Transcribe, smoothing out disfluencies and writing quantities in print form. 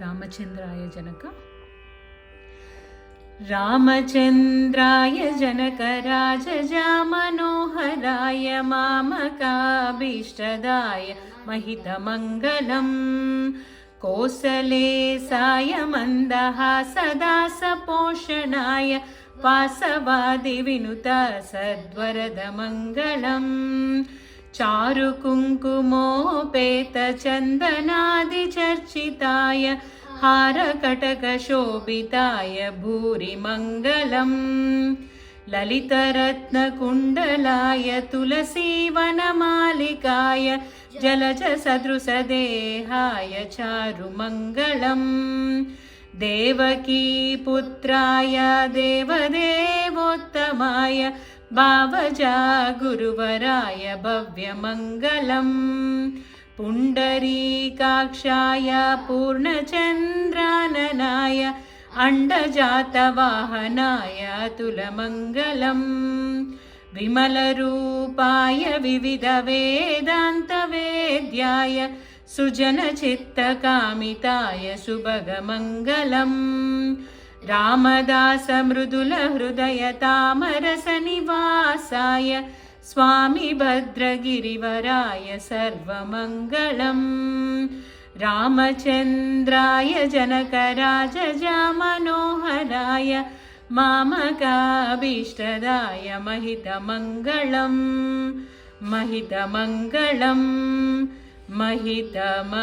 रामचन्द्राय जनक रामचन्द्राय जनकराजजामनोहराय मामकाभीष्टदाय महितमङ्गलम् कोसलेशाय मन्दहासदासपोषणाय वासवादिविनुता सद्वरदमङ्गलम् चारुकुङ्कुमोपेतचन्दनादिचर्चिताय हारकटकशोभिताय भूरिमङ्गलम् ललितरत्नकुण्डलाय तुलसीवनमालिकाय जलजसदृशदेहाय चारुमङ्गलम् देवकीपुत्राय देवदेवोत्तमाय भावजा गुरुवराय भव्यमङ्गलम् पुण्डरीकाक्षाय पूर्णचन्द्राननाय अण्डजातवाहनाय अतुलमङ्गलम् विमलरूपाय विविधवेदान्तवेद्याय सुजनचित्तकामिताय सुभगमङ्गलम् रामदासमृदुलहृदयतामरसनिवासाय स्वामी भद्रगिरिवराय सर्वमङ्गलम् रामचन्द्राय जनकराजजामनोहराय मामकाभीष्टदाय महितमङ्गलम् महितमङ्गलम् महितमङ्गलम्।